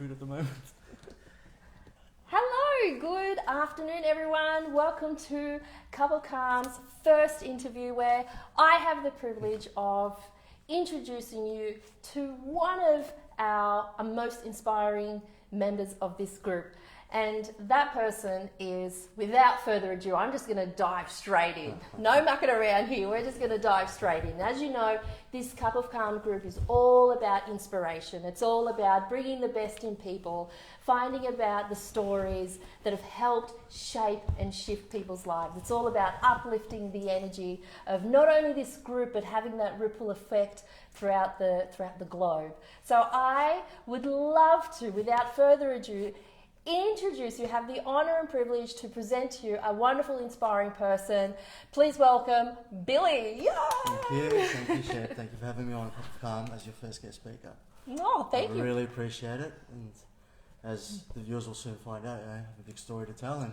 food at the moment. Hello, good afternoon everyone. Welcome to Couple Calm's first interview where I have the privilege of introducing you to one of our most inspiring members of this group. And that person is, without further ado, I'm just going to dive straight in. No mucking around here, we're just going to dive straight in. As you know, this Cup of Calm group is all about inspiration. It's all about bringing the best in people, finding about the stories that have helped shape and shift people's lives. It's all about uplifting the energy of not only this group, but having that ripple effect throughout the globe. So I would love to, without further ado, have the honour and privilege to present to you a wonderful, inspiring person. Please welcome Billy. Yay! Thank you, Chef. Thank you for having me on Cup of Calm as your first guest speaker. Oh, thank you. I really appreciate it, and as the viewers will soon find out, I have a big story to tell and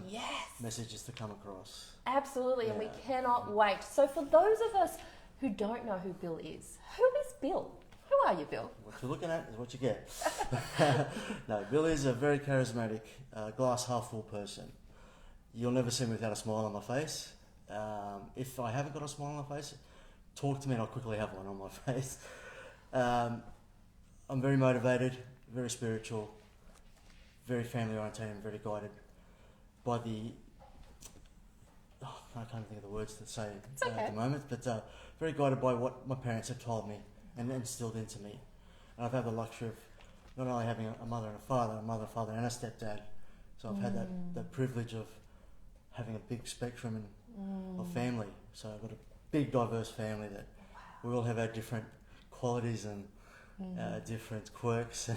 messages to come across. Absolutely, and we cannot wait. So for those of us who don't know who Bill is, who is Bill? Who are you, Bill? What you're looking at is what you get. No, Bill is a very charismatic, glass half full person. You'll never see me without a smile on my face. If I haven't got a smile on my face, talk to me and I'll quickly have one on my face. I'm very motivated, very spiritual, very family oriented and very guided by the... I can't think of the words to say at the moment, but very guided by what my parents have told me and instilled into me. And I've had the luxury of not only having a mother and a father and a stepdad. So I've had that privilege of having a big spectrum of family. So I've got a big diverse family that we all have our different qualities and different quirks.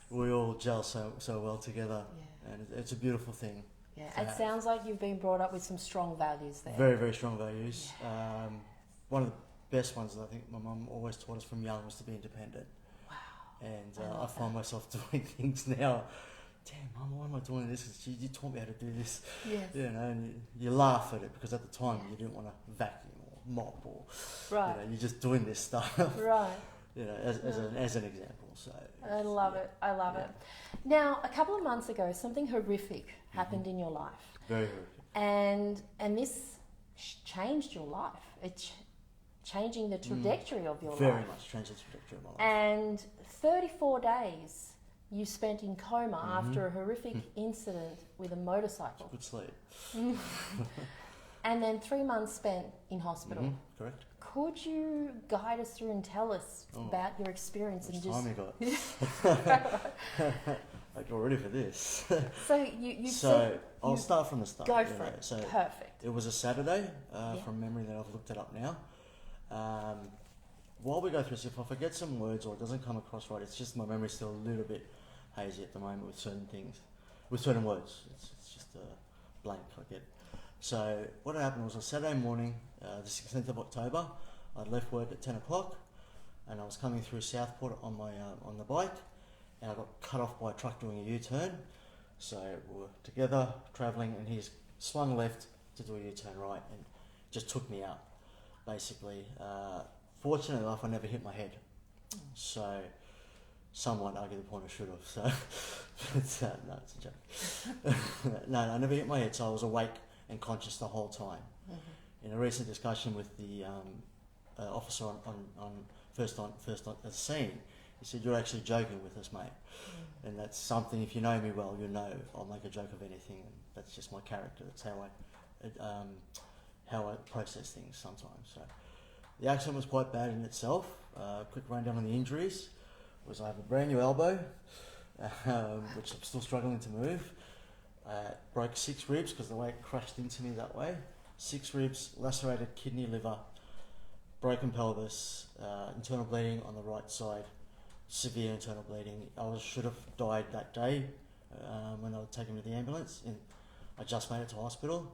We all gel so well together, and it's a beautiful thing. Yeah, it sounds like you've been brought up with some strong values there. Very, very strong values. One of the best ones that I think my mum always taught us from young was to be independent. Wow. And I find myself doing things now. Damn, Mum, why am I doing this? You taught me how to do this. Yes. You know, and you laugh at it because at the time you didn't want to vacuum or mop or you're just doing this stuff. Right. You know, as an example. So I love it. I love it. Now, a couple of months ago, something horrific happened in your life. Very horrific. And this changed your life. It's changing the trajectory of your life. Very much changed the trajectory of my life. And 34 days you spent in coma after a horrific incident with a motorcycle. Good sleep. And then 3 months spent in hospital. Correct. Could you guide us through and tell us about your experience? How much and time you got? I got ready for this. So I'll start from the start. Go for it. So perfect. It was a Saturday, from memory that I've looked it up now. While we go through this, if I forget some words or it doesn't come across right, it's just my memory's still a little bit hazy at the moment with certain things, with certain words. It's just a blank I get. So what happened was a Saturday morning, the 16th of October. I'd left work at 10 o'clock and I was coming through Southport on my on the bike, and I got cut off by a truck doing a U-turn. So we were together travelling and he's swung left to do a U-turn right and just took me out, basically. Fortunately enough, I never hit my head. So some might argue the point I should have. So no, it's a joke. No, I never hit my head, so I was awake and conscious the whole time. In a recent discussion with the officer on first on the scene, he said, "You're actually joking with us, mate." And that's something, if you know me well, you know I'll make a joke of anything, and that's just my character. That's how I process things sometimes. So the accident was quite bad in itself. Quick rundown on the injuries was I have a brand new elbow, which I'm still struggling to move. Broke 6 ribs because the way it crashed into me that way. 6 ribs, lacerated kidney, liver, broken pelvis, internal bleeding on the right side, severe internal bleeding. I should have died that day when they were taking me to the ambulance. I just made it to hospital,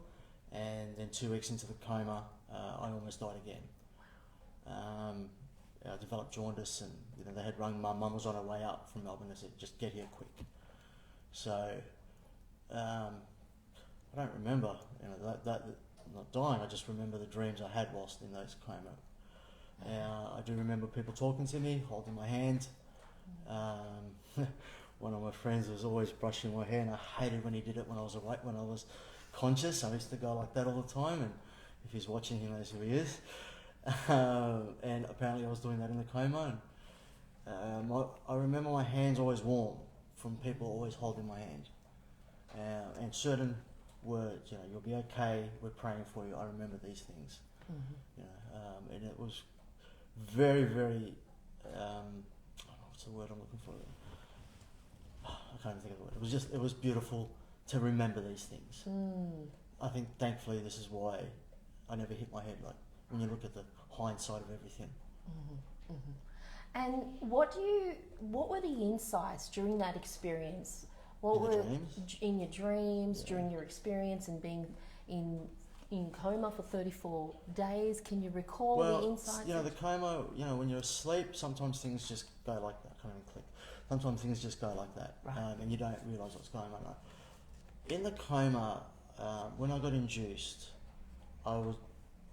and then 2 weeks into the coma, I almost died again. I developed jaundice, and they had rung mum. Mum was on her way up from Melbourne and said, "Just get here quick." So I don't remember that not dying. I just remember the dreams I had whilst in those coma. I do remember people talking to me, holding my hand. one of my friends was always brushing my hair, and I hated when he did it when I was awake, when I was conscious. I used to go like that all the time, and if he's watching, he knows who he is. And apparently I was doing that in the coma. And I remember my hands always warm from people always holding my hand. And certain words, you'll be okay, we're praying for you. I remember these things. And it was very, very, what's the word I'm looking for? I can't even think of the word. It was beautiful to remember these things. I think thankfully this is why I never hit my head, like when you look at the hindsight of everything. And what were the insights during that experience? What were in your dreams during your experience and being in coma for 34 days? Can you recall the insights? The coma, when you're asleep, sometimes things just go like that. I can't even click. Sometimes things just go like that, and you don't realise what's going on. In the coma, when I got induced, I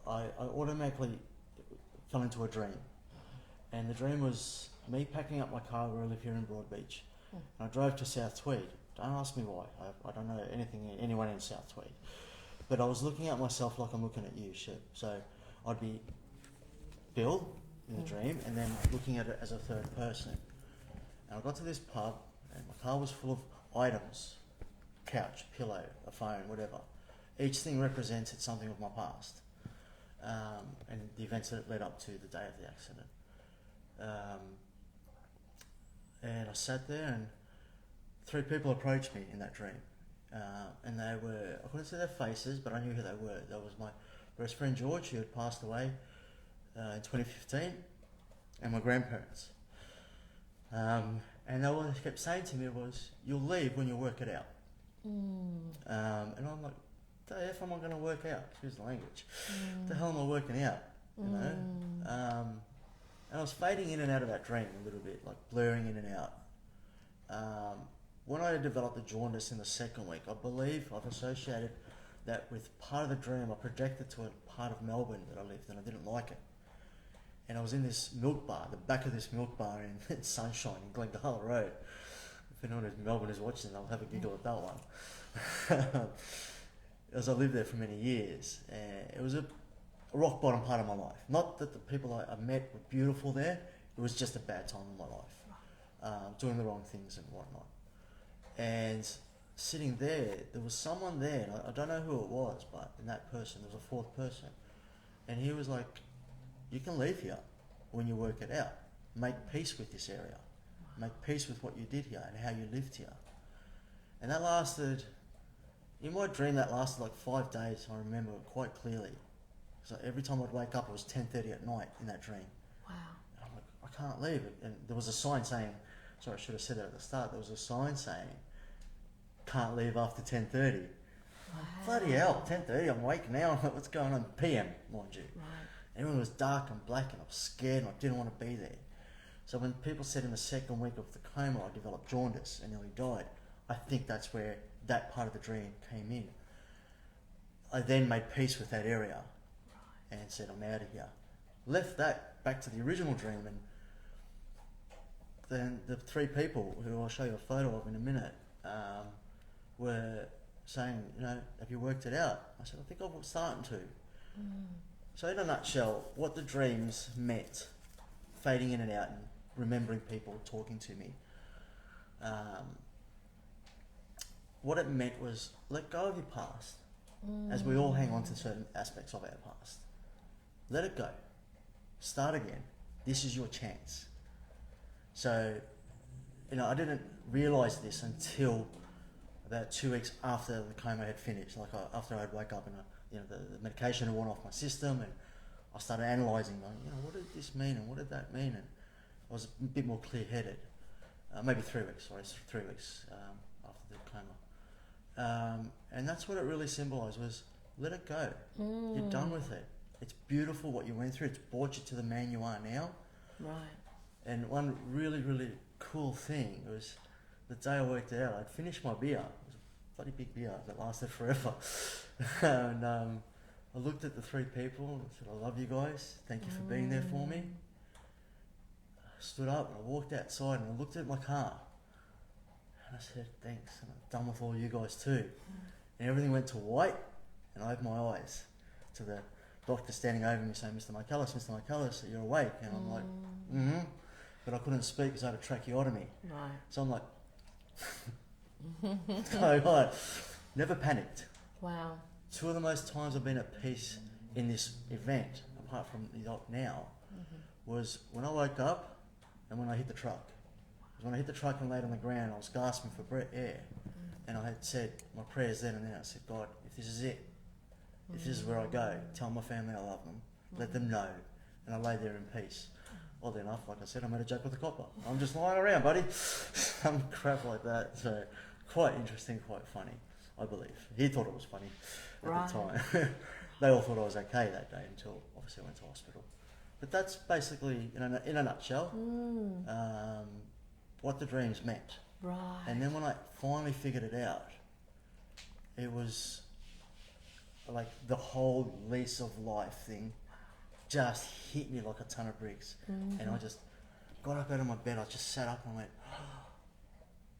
automatically fell into a dream. And the dream was me packing up my car. We live here in Broadbeach. And I drove to South Tweed. Don't ask me why. I don't know anyone in South Tweed. But I was looking at myself like I'm looking at you, Shep. So I'd be Bill in the dream, and then looking at it as a third person. And I got to this pub, and my car was full of items. Couch, pillow, a phone, whatever. Each thing represented something of my past. And the events that led up to the day of the accident. And I sat there, and 3 people approached me in that dream. And they were, I couldn't see their faces, but I knew who they were. That was my best friend George, who had passed away in 2015, and my grandparents. And all they kept saying to me was, "You'll leave when you work it out." And I'm like, the F am I going to work out? Excuse the language. What the hell am I working out? And I was fading in and out of that dream a little bit, like blurring in and out. When I developed the jaundice in the second week, I believe I've associated that with part of the dream. I projected to a part of Melbourne that I lived, and I didn't like it. And I was in this milk bar, the back of this milk bar in Sunshine in Glengala Road. If anyone in Melbourne is watching, I'll have a giggle at that one. As I lived there for many years, it was a rock bottom part of my life. Not that the people I met were beautiful there, it was just a bad time in my life. Doing the wrong things and whatnot. And sitting there was someone there, and I don't know who it was, but in that person, there was a 4th person. And he was like, "You can leave here when you work it out. Make peace with this area. Make peace with what you did here and how you lived here." And that lasted, in my dream, that lasted like 5 days. I remember it quite clearly. So every time I'd wake up, it was 10:30 at night in that dream. Wow. And I'm like, I can't leave. And there was a sign saying, sorry, I should have said that at the start. There was a sign saying, "Can't leave after 10:30. Wow. Bloody hell, 10:30, I'm awake now. I'm like, what's going on? PM, mind you. Right. Everyone was dark and black, and I was scared, and I didn't want to be there. So when people said in the second week of the coma I developed jaundice and nearly died, I think that's where that part of the dream came in. I then made peace with that area and said, I'm out of here. Left that back to the original dream, and then the 3 people who I'll show you a photo of in a minute were saying, have you worked it out? I said, I think I'm starting to. So in a nutshell, what the dreams meant, fading in and out and remembering people talking to me, what it meant was let go of your past, as we all hang on to certain aspects of our past. Let it go. Start again. This is your chance. So, I didn't realise this until about 2 weeks after the coma had finished. Like after I'd wake up and the medication had worn off my system, and I started analysing, going, what did this mean and what did that mean? And I was a bit more clear-headed. Maybe 3 weeks. Sorry, 3 weeks after the coma. And that's what it really symbolised, was let it go. You're done with it. It's beautiful what you went through. It's brought you to the man you are now. Right. And one really, really cool thing was the day I worked it out, I'd finished my beer. It was a bloody big beer that lasted forever. And I looked at the 3 people and said, I love you guys. Thank you for being there for me. I stood up and I walked outside and I looked at my car. I said, thanks, and I'm done with all you guys too. And everything went to white, and I opened my eyes to the doctor standing over me saying, Mr. Markelis, you're awake. And I'm like, mm-hmm. But I couldn't speak because I had a tracheotomy. Right. So I'm like, so I never panicked. Wow. Two of the most times I've been at peace in this event, apart from now, was when I woke up and when I hit the truck. When I hit the truck and laid on the ground, I was gasping for air. And I had said my prayers then and there. I said, God, if this is it, if this is where I go, tell my family I love them, let them know. And I lay there in peace. Oddly enough, like I said, I made a joke with the copper. I'm just lying around, buddy. Some crap like that. So quite interesting, quite funny, I believe. He thought it was funny at the time. They all thought I was okay that day until obviously I went to hospital. But that's basically, in a nutshell, what the dreams meant. Right. And then when I finally figured it out, it was like the whole lease of life thing just hit me like a ton of bricks. And I just got up out of my bed, I just sat up and went, oh,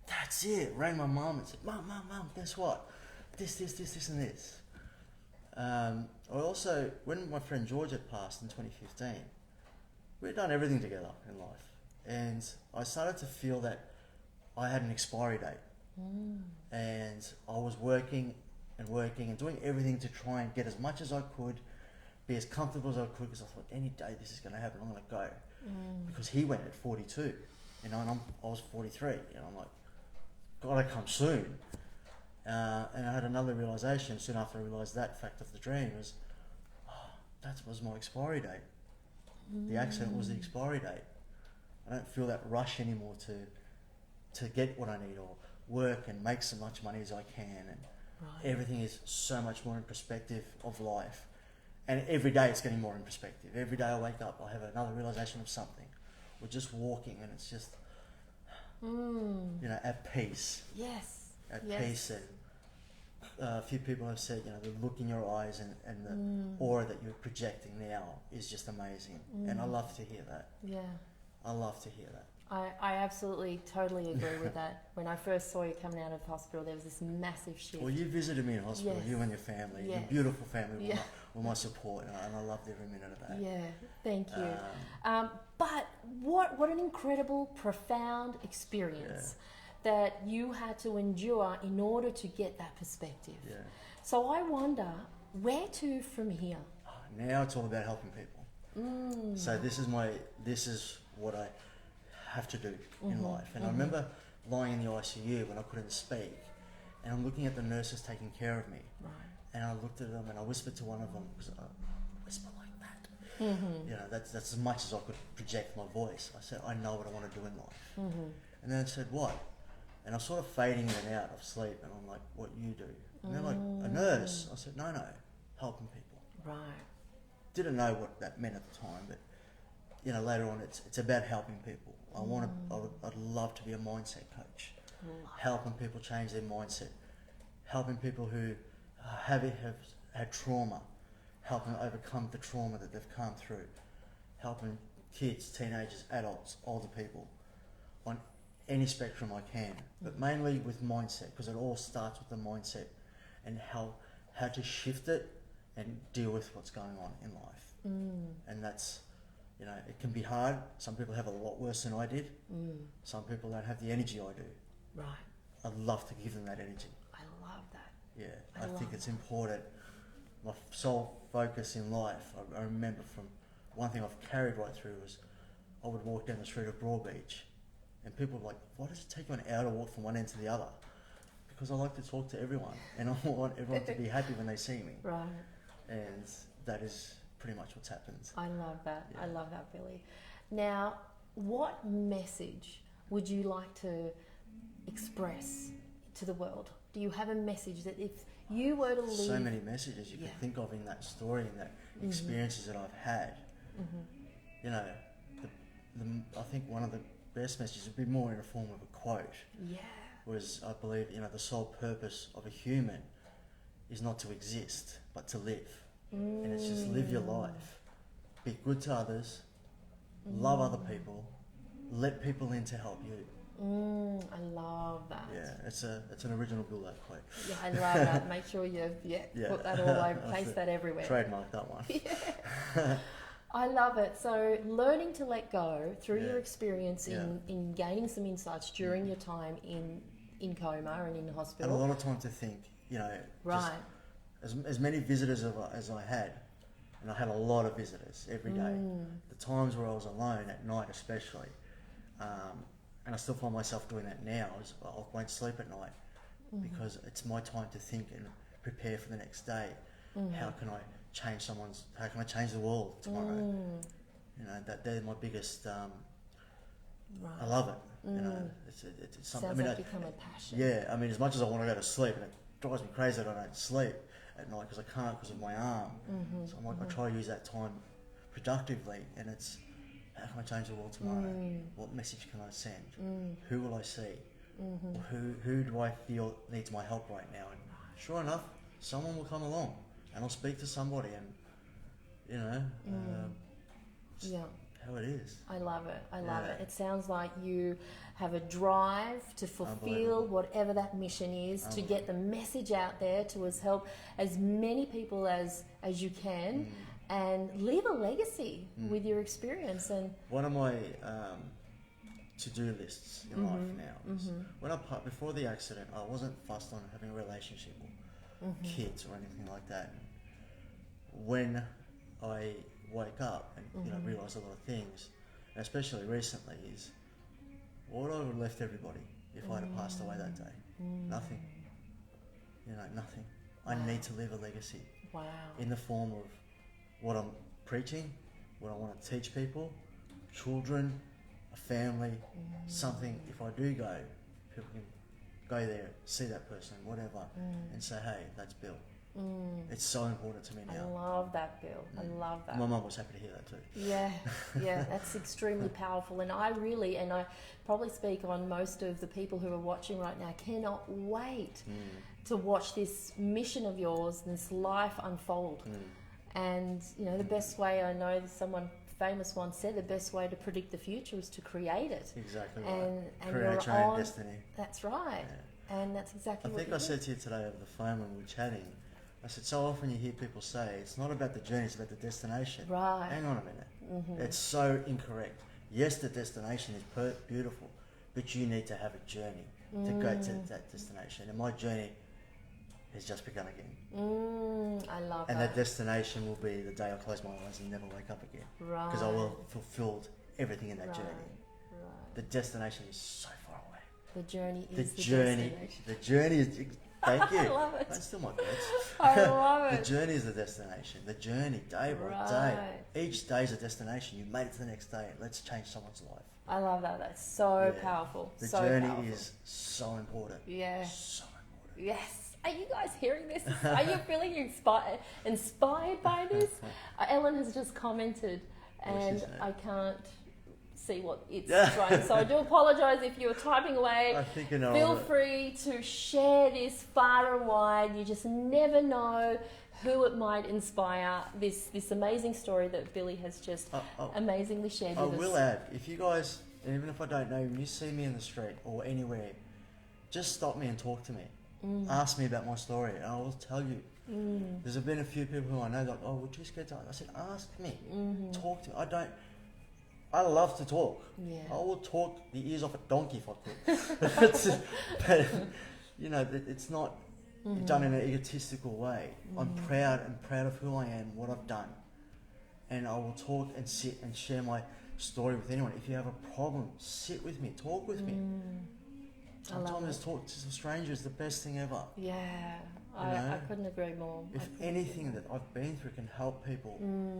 that's it. Rang my mum and said, Mum, guess what? This and this. I also, when my friend George had passed in 2015, we'd done everything together in life. And I started to feel that I had an expiry date. And I was working and doing everything to try and get as much as I could, be as comfortable as I could, because I thought any day this is going to happen, I'm going to go. Because he went at 42, and I was 43, and I'm like, gotta come soon. And I had another realization soon after I realized that fact of the dream was, that was my expiry date. The accident was the expiry date. I don't feel that rush anymore to get what I need or work and make so much money as I can, and everything is so much more in perspective of life. And every day it's getting more in perspective. Every day I wake up, I have another realization of something. We're just walking, and it's just, at peace. Yes. At peace. And a few people have said, the look in your eyes and the aura that you're projecting now is just amazing. And I love to hear that. Yeah. I love to hear that. I absolutely, totally agree with that. When I first saw you coming out of hospital, there was this massive shift. Well, you visited me in hospital, you and your family, your beautiful family, were my support, and I loved every minute of that. Yeah, thank you. But what an incredible, profound experience that you had to endure in order to get that perspective. Yeah. So I wonder, where to from here? Now it's all about helping people. So this is what I have to do in life. And I remember lying in the ICU when I couldn't speak, and I'm looking at the nurses taking care of me. Right. And I looked at them and I whispered to one of them, because I whisper like that. That's as much as I could project my voice. I said, I know what I want to do in life. And then I said, what? And I was sort of fading in and out of sleep, and I'm like, what you do? And they're like, a nurse. I said, no, helping people. Right. Didn't know what that meant at the time, but later on, it's about helping people. I'd love to be a mindset coach, helping people change their mindset, helping people who have had trauma, helping them overcome the trauma that they've come through, helping kids, teenagers, adults, older people on any spectrum I can, but mainly with mindset, because it all starts with the mindset and how to shift it and deal with what's going on in life. And that's, it can be hard. Some people have a lot worse than I did. Some people don't have the energy I do. Right. I'd love to give them that energy. I love that. Yeah, I think it's important. My sole focus in life, I remember from one thing I've carried right through was I would walk down the street of Broadbeach, and people were like, why does it take you an hour to walk from one end to the other? Because I like to talk to everyone, and I want everyone to be happy when they see me. Right. And that is pretty much what's happened. I love that. Yeah. I love that, Billy. Now, what message would you like to express to the world? Do you have a message that if you were to leave... So many messages you could think of in that story and that experiences that I've had. I think one of the best messages would be more in the form of a quote. Yeah. Was, I believe, the sole purpose of a human is not to exist, but to live. And it's just live your life. Be good to others. Love other people. Let people in to help you. I love that. Yeah. Yeah, it's an original Bill, that quote. Yeah, I love that. Make sure you put that all over, paste that everywhere. Trademark that one. Yeah. I love it. So learning to let go through your experience in gaining some insights during your time in coma and in the hospital. And a lot of time to think, you know, right. As many visitors as I had, and I had a lot of visitors every day. The times where I was alone at night especially, and I still find myself doing that now, is I won't sleep at night because it's my time to think and prepare for the next day. How can I change the world tomorrow? You know, they're my biggest, Right. I love it. You know, it's something. Sounds like become a passion. Yeah, I mean, as much as I want to go to sleep, and it drives me crazy that I don't sleep at night because I can't because of my arm. So I'm like, I try to use that time productively, and it's how can I change the world tomorrow? What message can I send? Who will I see? Or who do I feel needs my help right now? And sure enough, someone will come along, and I'll speak to somebody, and you know, how it is. I love it. I love it. It sounds like you have a drive to fulfill whatever that mission is, to get the message out there to help as many people as you can, and leave a legacy with your experience. And one of my to-do lists in life now is when before the accident, I wasn't fussed on having a relationship or kids or anything like that. When I wake up and realise a lot of things, and especially recently, is what would I have left everybody if I'd have passed away that day? Nothing. You know, nothing. I need to leave a legacy. Wow. In the form of what I'm preaching, what I want to teach people, children, a family, something. If I do go, people can go there, see that person, whatever, and say, hey, that's Bill. It's so important to me now. I love that, Bill. I love that. My mum was happy to hear that too. Yeah, that's extremely powerful. And I probably speak on most of the people who are watching right now, cannot wait to watch this mission of yours, this life unfold. And, you know, the best way, I know someone famous once said, the best way to predict the future is to create it. Exactly right. And create your own destiny. That's right. Yeah. And that's exactly what I think I said to you today over the phone when we were chatting, I said, so often you hear people say, it's not about the journey, it's about the destination. Right. Hang on a minute. It's so incorrect. Yes, the destination is beautiful, but you need to have a journey to go to that destination. And my journey has just begun again. I love and that. that destination will be the day I close my eyes and never wake up again. Right. Because I will have fulfilled everything in that journey. Right. The destination is so far away. The journey is the destination. The journey is... Thank you. I love it. That's still my best. I love it. The journey is the destination. The journey, day by day. Each day is a destination. You made it to the next day. Let's change someone's life. I love that. That's so powerful. The so journey powerful. is so important. Yeah. So important. Yes. Are you guys hearing this? Are you feeling inspired by this? Ellen has just commented, and I can't see what it's writing. So I do apologise if you're typing away. Feel free to share this far and wide. You just never know who it might inspire. This amazing story that Billy has just amazingly shared with us. I will add, if you guys, even if I don't know, when you see me in the street or anywhere, just stop me and talk to me. Ask me about my story and I will tell you. There's been a few people who I know that, oh, we're too scared to ask. I said, ask me. Talk to me. I love to talk. Yeah. I will talk the ears off a donkey if I could. but, you know, it's not done in an egotistical way. I'm proud of who I am, what I've done. And I will talk and sit and share my story with anyone. If you have a problem, sit with me, talk with me. Sometimes talk to a stranger is the best thing ever. Yeah, I couldn't agree more. If anything that I've been through can help people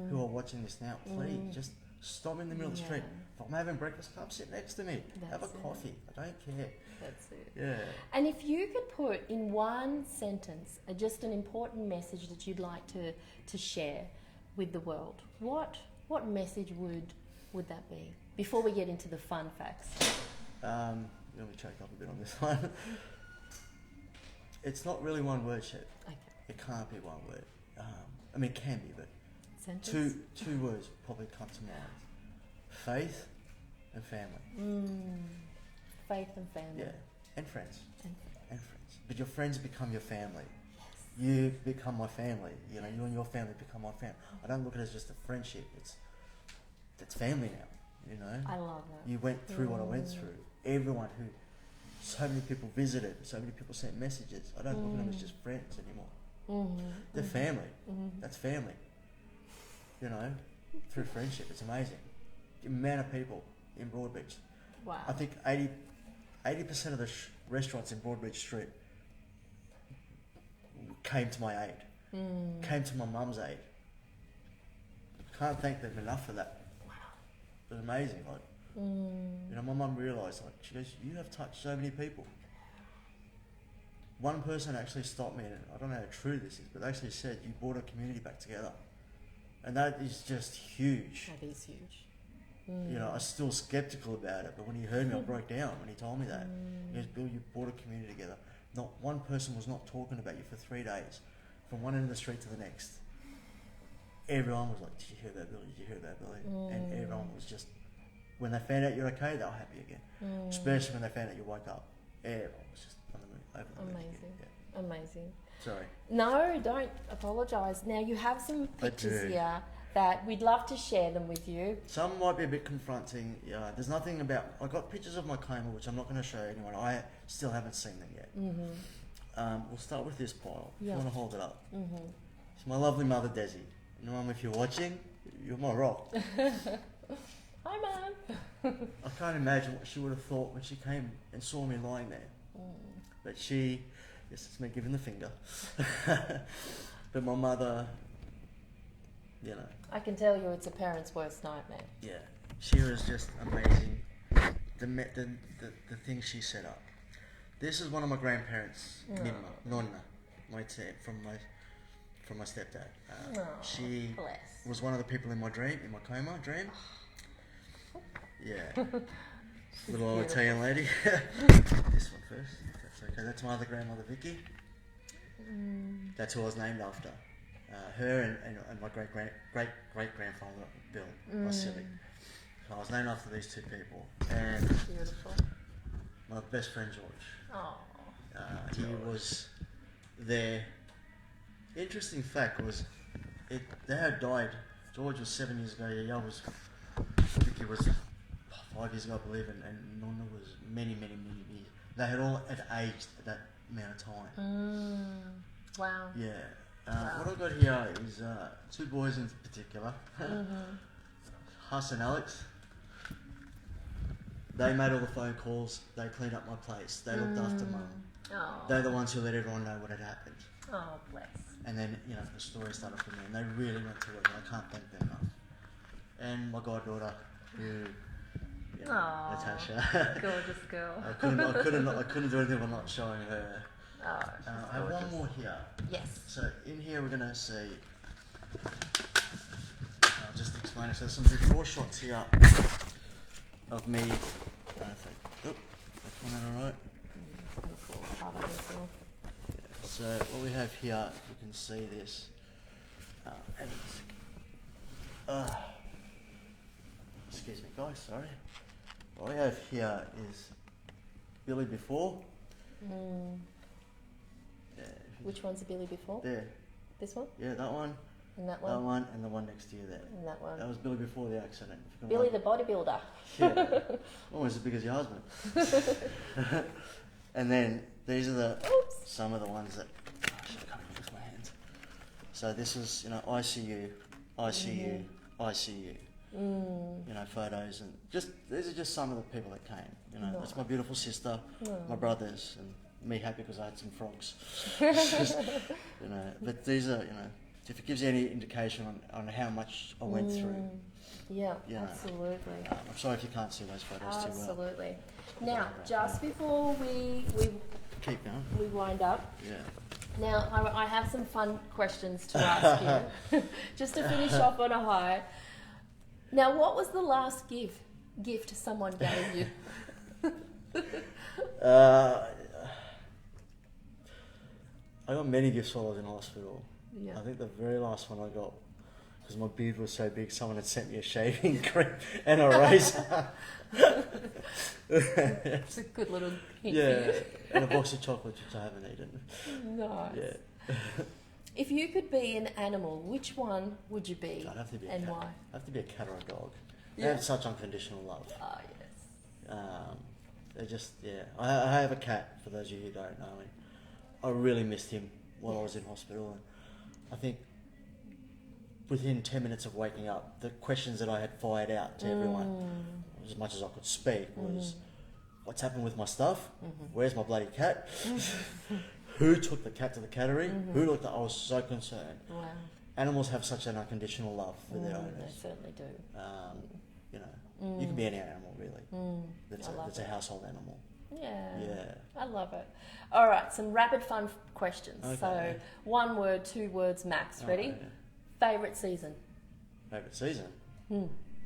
who are watching this now, please just stop in the middle of the street. If I'm having breakfast, come sit next to me. Have a coffee. I don't care. That's it. Yeah. And if you could put in one sentence just an important message that you'd like to share with the world, what message would that be? Before we get into the fun facts. Let me choke up a bit on this one. It's not really one word, Shep. Okay. It can't be one word. I mean, it can be, but sentence? two words probably come to mind. Faith and family. Faith and family. Yeah. and friends. And friends. But your friends become your family. You become my family. You know, you and your family become my family. I don't look at it as just a friendship. It's family now. You know. I love that. You went through what I went through. Everyone who, so many people visited, so many people sent messages. I don't look at them as just friends anymore. They're family. That's family. You know, through friendship. It's amazing. The amount of people in Broadbeach. Wow. I think 80% of the restaurants in Broadbeach Street came to my aid. Came to my mum's aid. Can't thank them enough for that. Wow. It was amazing. Like, you know, my mum realised, like, she goes, you have touched so many people. One person actually stopped me, and I don't know how true this is, but they actually said, you brought a community back together. And that is just huge. That is huge. You know, I was still sceptical about it, but when he heard me, I broke down when he told me that. He goes, Bill, you brought a community together. Not one person was not talking about you for 3 days, from one end of the street to the next. Everyone was like, did you hear about Billy? Did you hear about Billy? And everyone was just, when they found out you're okay, they were happy again. Especially when they found out you woke up. Everyone was just on the moon, over the moon again. Yeah. Amazing. Sorry. No, don't apologise. Now you have some pictures here that we'd love to share them with you. Some might be a bit confronting. Yeah, there's nothing about. I got pictures of my coma, which I'm not going to show anyone. I still haven't seen them yet. We'll start with this pile. If you want to hold it up. It's my lovely mother, Desi. You know, Mum, if you're watching, you're my rock. Hi, Mum. I can't imagine what she would have thought when she came and saw me lying there. But she, yes, it's me giving the finger. But my mother, you know. I can tell you it's a parent's worst nightmare. Yeah, she was just amazing. The things she set up. This is one of my grandparents, Nonna, my from my stepdad. She was one of the people in my coma dream. Yeah, little old Italian lady. This one first, if that's okay. That's my other grandmother, Vicky. That's who I was named after. Her and my great grandfather, Bill, Vasily. So I was named after these two people. And beautiful. My best friend George. Oh. He was there. Interesting fact was, they had died. George was 7 years ago. Vicky was 5 years ago, I believe, and Nonna was many years. They had all aged at that amount of time. Wow. Yeah. What I've got here is two boys in particular, Huss and Alex. They made all the phone calls, they cleaned up my place, they looked after Mum. Oh. They're the ones who let everyone know what had happened. Oh, bless. And then, you know, the story started from there, and they really went to work, and I can't thank them enough. And my goddaughter, who, you know, Natasha. Gorgeous girl. I couldn't do anything by not showing her. Oh, I have one more here. yes. So in here we're going to see, I'll just explain it. So there's some before shots here of me. That's one alright. So what we have here, you can see this. Excuse me guys, sorry. What we have here is Billy before. Yeah, which one's a Billy before? There. This one? Yeah, that one. And that one? That one, and the one next to you there. And that one. That was Billy before the accident. Billy the bodybuilder. Yeah. Almost as big as your husband. And then these are some of the ones that I should have come with my hands. So this is, you know, ICU, ICU. You know, photos, and just these are just some of the people that came. You know, that's my beautiful sister, my brothers, and me happy because I had some frogs. You know, but these are, you know, if it gives you any indication on how much I went through. Yeah, you know, absolutely. I'm sorry if you can't see those photos too well. Absolutely. Now, just before we keep going, we wind up. Yeah. Now, I have some fun questions to ask you, just to finish off on a high. Now, what was the last gift someone gave you? I got many gifts while I was in hospital. Yeah. I think the very last one I got because my beard was so big, someone had sent me a shaving cream and a razor. It's a good little hint Yeah, for you. and a box of chocolates which I haven't eaten. Nice. Yeah. If you could be an animal, which one would you be I'd have to be a and cat. why? I'd have to be a cat or a dog. They Yeah. have such unconditional love. Oh, yes. They just, yeah. I have a cat, for those of you who don't know. And I really missed him while I was in hospital. And I think within 10 minutes of waking up, the questions that I had fired out to everyone, as much as I could speak, was what's happened with my stuff? Where's my bloody cat? Who took the cat to the cattery? Who looked at? I was so concerned. Wow. Animals have such an unconditional love for their They owners. certainly do. You know, you can be any animal really. That's a household animal. Yeah. Yeah. I love it. All right, some rapid fun questions. Okay. So 1 word, 2 words max. Ready? Okay. Favourite season? Favourite season?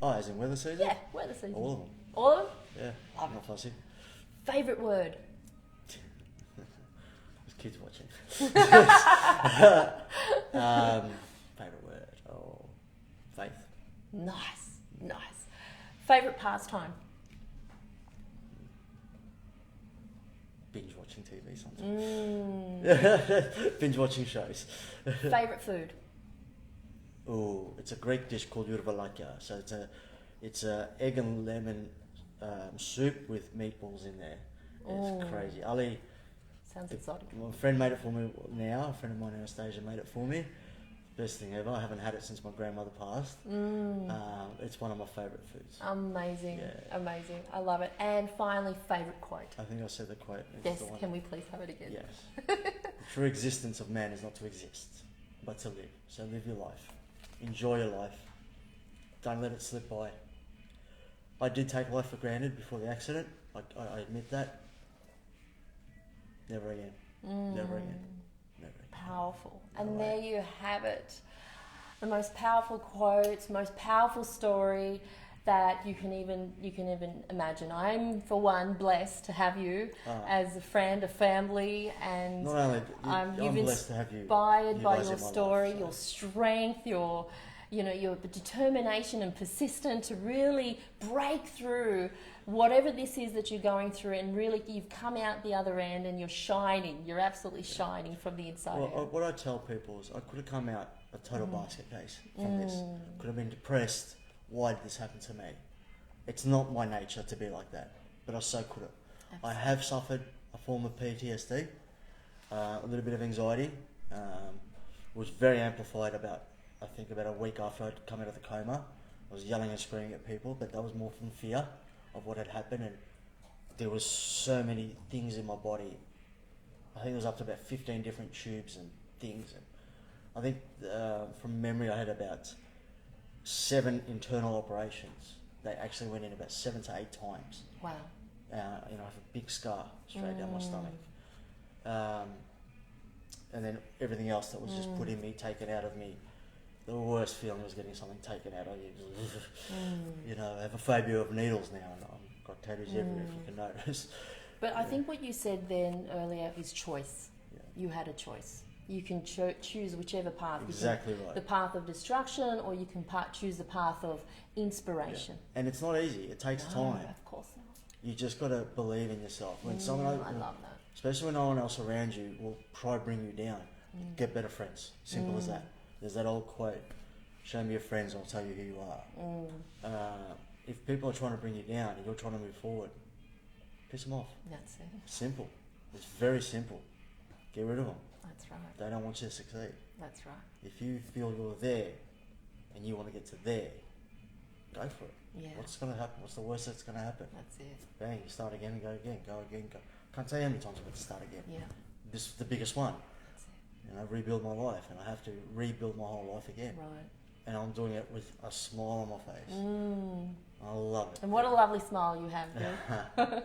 Oh, as in weather season? Yeah, weather season. All of them. All of them? Yeah. Love Not fussy. Favourite word? There's kids watching. Favourite word? Oh, faith. Nice, nice. Favourite pastime? Binge watching TV sometimes. Binge watching shows. Favourite food? Oh, it's a Greek dish called yurvalaka. So it's a egg and lemon soup with meatballs in there. It's crazy. Ali, Sounds exotic. my friend made it for me now. A friend of mine, Anastasia, made it for me. Best thing ever. I haven't had it since my grandmother passed. It's one of my favourite foods. Amazing, Yeah. amazing. I love it. And finally, favourite quote. I think I said the quote. It's Yes, the one. can we please have it again? Yes. The true existence of man is not to exist, but to live. So live your life. Enjoy your life. Don't let it slip by. I did take life for granted before the accident. I admit that. Never again. Never again. Never again. Powerful. No And way. there you have it. The most powerful quotes, most powerful story that you can even imagine. I'm, for one, blessed to have you as a friend, a family, and Not only you've I'm blessed to have you. inspired by guys your in my story, life, so. your strength, your determination and persistent to really break through whatever this is that you're going through, and really you've come out the other end and you're shining. You're absolutely shining from the inside Well, out. what I tell people is I could have come out a total basket case from this. Could have been depressed. Why did this happen to me? It's not my nature to be like that, but I so could have. I have suffered a form of PTSD, a little bit of anxiety. Was very amplified about a week after I'd come out of the coma. I was yelling and screaming at people, but that was more from fear of what had happened, and there was so many things in my body. I think it was up to about 15 different tubes and things. And I think from memory I had about 7 internal operations. They actually went in about 7 to 8 times. Wow. I have a big scar straight down my stomach. And then everything else that was just put in me, taken out of me. The worst feeling was getting something taken out of you. You know, I have a phobia of needles now, and I've got tattoos everywhere, if you can notice. But I think what you said then earlier is choice. Yeah. You had a choice. You can choose whichever path. Exactly right. The path of destruction, or you can choose the path of inspiration. Yeah. And it's not easy. It takes time. Of course not. You just got to believe in yourself. When someone, I love that. especially when no one else around you will try to bring you down, get better friends. Simple as that. There's that old quote: "Show me your friends, I'll tell you who you are." If people are trying to bring you down and you're trying to move forward, piss them off. That's it. Simple. It's very simple. Get rid of them. That's right. They don't want you to succeed. That's right. If you feel you're there and you want to get to there, go for it. Yeah. What's going to happen? What's the worst that's going to happen? That's it. Bang, you start again and go again, go again, go. Can't tell you how many times I've got to start again. Yeah. This is the biggest one. That's it. You know, rebuild my life, and I have to rebuild my whole life again. Right. And I'm doing it with a smile on my face. I love it. And what a lovely smile you have, Bill.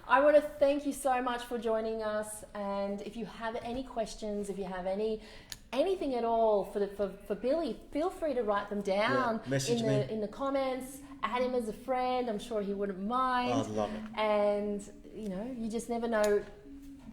I want to thank you so much for joining us. And if you have any questions, if you have anything at all for Billy, feel free to write them down message me. in the comments. Add him as a friend. I'm sure he wouldn't mind. I'd love it. And you know, you just never know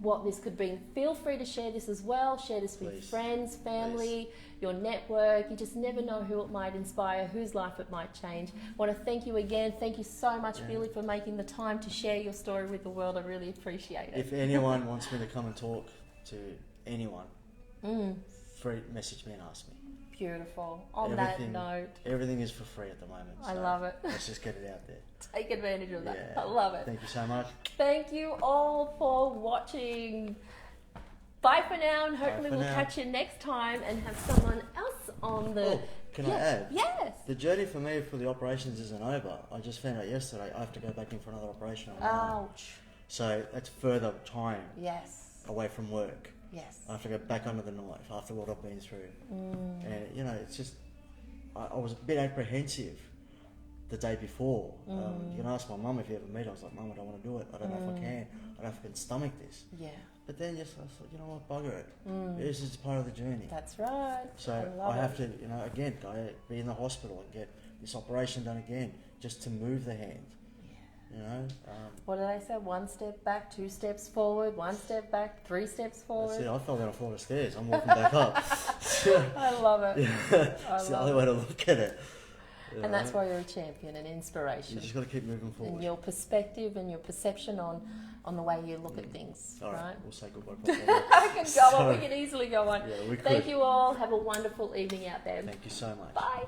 what this could be. Feel free to share this as well. Share this with Please. friends, family, your network. You just never know who it might inspire, whose life it might change. I want to thank you again. Thank you so much, Billy, for making the time to share your story with the world. I really appreciate it. If anyone wants me to come and talk to anyone, free message me and ask me. Beautiful. On that note, everything is for free at the moment. I love it. Let's just get it out there. Take advantage of that. Yeah. I love it. Thank you so much. Thank you all for watching. Bye for now, and hopefully we'll catch you next time and have someone else on the... Oh, can I add? Yes. The journey for me for the operations isn't over. I just found out yesterday I have to go back in for another operation. Ouch. So that's further time away from work. Yes. I have to go back under the knife after what I've been through. And, you know, it's just... I was a bit apprehensive the day before. You can ask my mum if you ever meet her. I was like, Mum, I don't want to do it. I don't know if I can. I don't know if I can stomach this. Yeah. But then just I thought, you know what, bugger it. This is part of the journey. That's right. So I have to, you know, again, be in the hospital and get this operation done again just to move the hand. You know, what do they say? 1 step back, 2 steps forward, 1 step back, 3 steps forward. That's it. I fell down a flight of stairs. I'm walking back up. I love it. It's the only way to look at it. And that's why you're a champion and inspiration. You just got to keep moving forward. And your perspective and your perception on the way you look at things. All right? We'll say goodbye. I can go on. We can easily go on. Yeah, we could. Thank you all. Have a wonderful evening out there. Thank you so much. Bye.